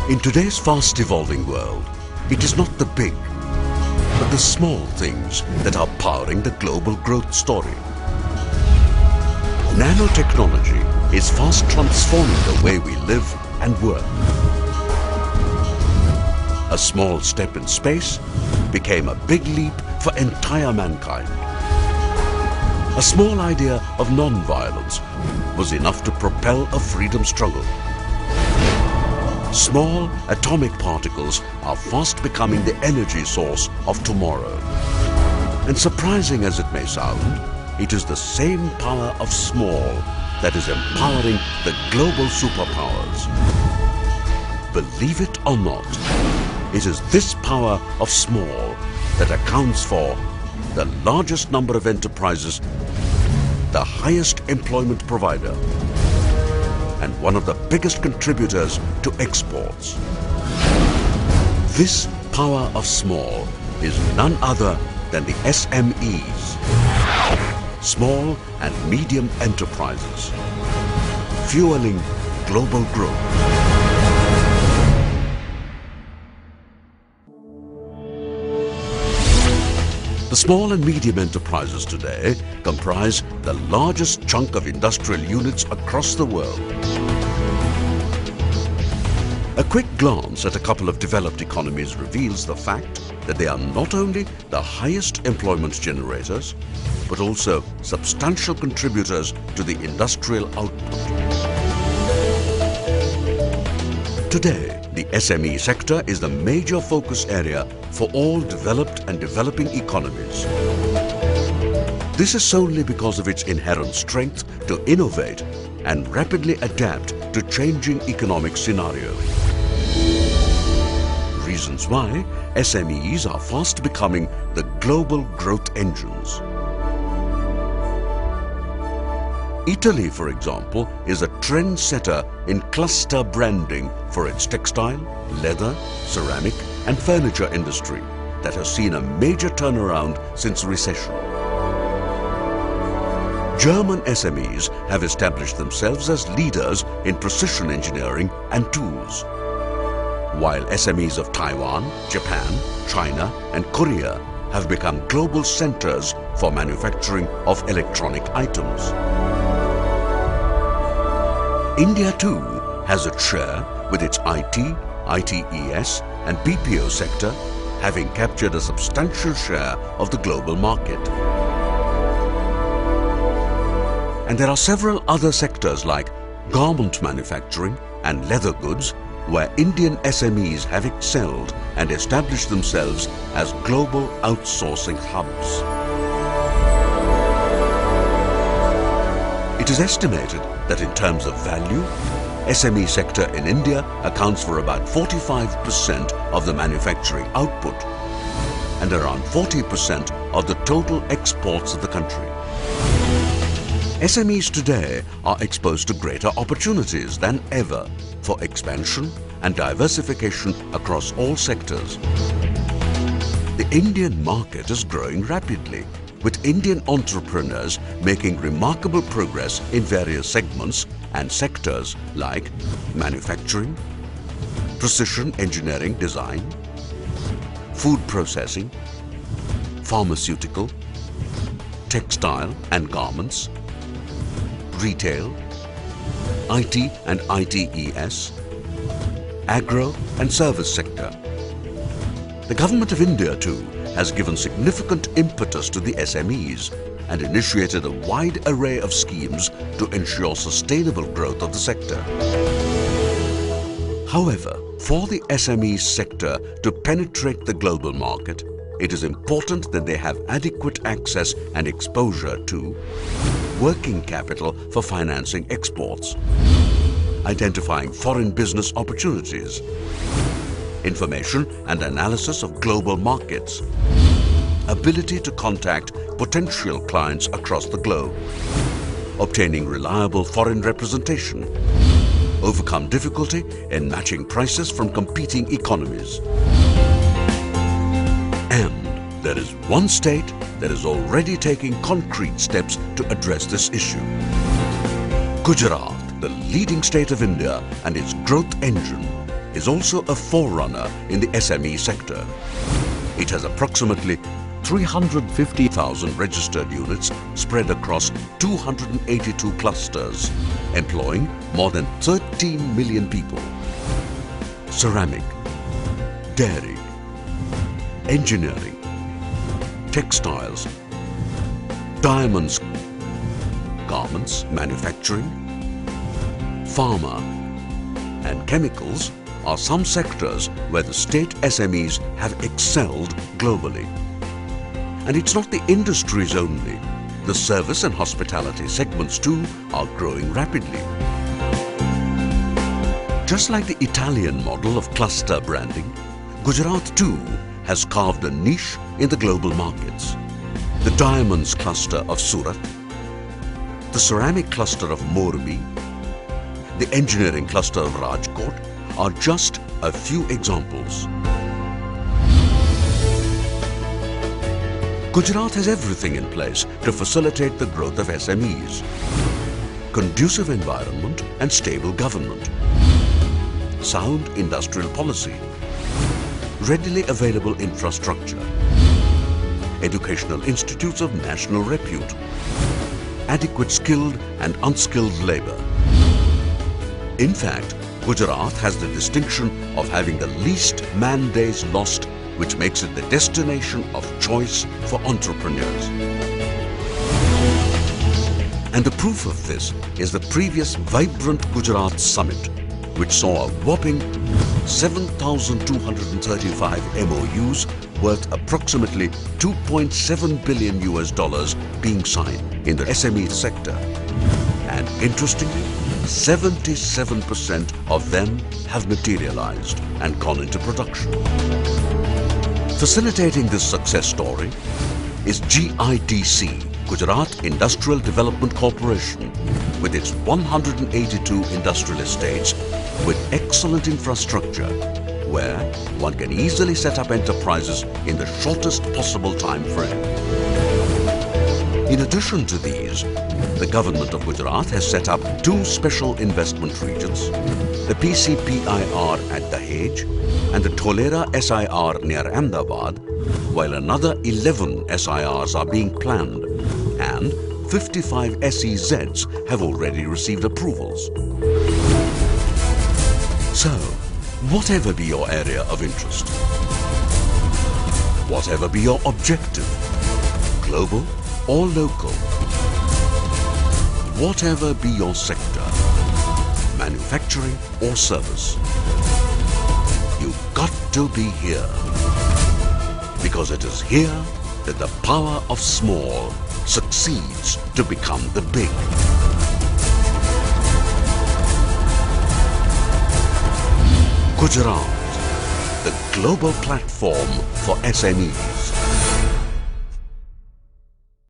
In today's fast-evolving world, it is not the big, but the small things that are powering the global growth story. Nanotechnology is fast transforming the way we live and work. A small step in space became a big leap for entire mankind. A small idea of non-violence was enough to propel a freedom struggle. Small atomic particles are fast becoming the energy source of tomorrow. And surprising as it may sound, it is the same power of small that is empowering the global superpowers. Believe it or not, it is this power of small that accounts for the largest number of enterprises, the highest employment provider, and one of the biggest contributors to exports. This power of small is none other than the SMEs, small and medium enterprises, fueling global growth. The small and medium enterprises today comprise the largest chunk of industrial units across the world. A quick glance at a couple of developed economies reveals the fact that they are not only the highest employment generators, but also substantial contributors to the industrial output. Today, the SME sector is the major focus area for all developed and developing economies. This is solely because of its inherent strength to innovate and rapidly adapt to changing economic scenarios. Reasons why SMEs are fast becoming the global growth engines. Italy, for example, is a trendsetter in cluster branding for its textile, leather, ceramic and furniture industry that has seen a major turnaround since recession. German SMEs have established themselves as leaders in precision engineering and tools, while SMEs of Taiwan, Japan, China and Korea have become global centers for manufacturing of electronic items. India too has its share with its IT, ITES and BPO sector having captured a substantial share of the global market. And there are several other sectors like garment manufacturing and leather goods where Indian SMEs have excelled and established themselves as global outsourcing hubs. It is estimated that in terms of value, SME sector in India accounts for about 45% of the manufacturing output and around 40% of the total exports of the country. SMEs today are exposed to greater opportunities than ever for expansion and diversification across all sectors. The Indian market is growing rapidly, with Indian entrepreneurs making remarkable progress in various segments and sectors like manufacturing, precision engineering design, food processing, pharmaceutical, textile and garments, retail, IT and ITES, agro and service sector. The Government of India too has given significant impetus to the SMEs and initiated a wide array of schemes to ensure sustainable growth of the sector. However, for the SME sector to penetrate the global market, it is important that they have adequate access and exposure to working capital for financing exports, identifying foreign business opportunities, information and analysis of global markets, ability to contact potential clients across the globe, obtaining reliable foreign representation, overcome difficulty in matching prices from competing economies. And there is one state that is already taking concrete steps to address this issue. Gujarat, the leading state of India and its growth engine, is also a forerunner in the SME sector. It has approximately 350,000 registered units spread across 282 clusters, employing more than 13 million people. Ceramic, dairy, engineering, textiles, diamonds, garments, manufacturing, pharma, and chemicals are some sectors where the state SMEs have excelled globally. And it's not the industries only. The service and hospitality segments too are growing rapidly. Just like the Italian model of cluster branding, Gujarat too has carved a niche in the global markets. The diamonds cluster of Surat, the ceramic cluster of Morbi, the engineering cluster of Rajkot are just a few examples. Gujarat has everything in place to facilitate the growth of SMEs. Conducive environment and stable government. Sound industrial policy. Readily available infrastructure. Educational institutes of national repute. Adequate skilled and unskilled labour. In fact, Gujarat has the distinction of having the least man days lost, which makes it the destination of choice for entrepreneurs. And the proof of this is the previous Vibrant Gujarat Summit, which saw a whopping 7,235 MOUs worth approximately $2.7 billion being signed in the SME sector. And interestingly, 77% of them have materialized and gone into production. Facilitating this success story is GIDC, Gujarat Industrial Development Corporation, with its 182 industrial estates with excellent infrastructure, where one can easily set up enterprises in the shortest possible time frame. In addition to these, the government of Gujarat has set up 2 special investment regions, the PCPIR at Dahej and the Tholera SIR near Ahmedabad, while another 11 SIRs are being planned and 55 SEZs have already received approvals. So, whatever be your area of interest, whatever be your objective, global or local, whatever be your sector, manufacturing or service, you've got to be here. Because it is here that the power of small succeeds to become the big. Gujarat, the global platform for SMEs.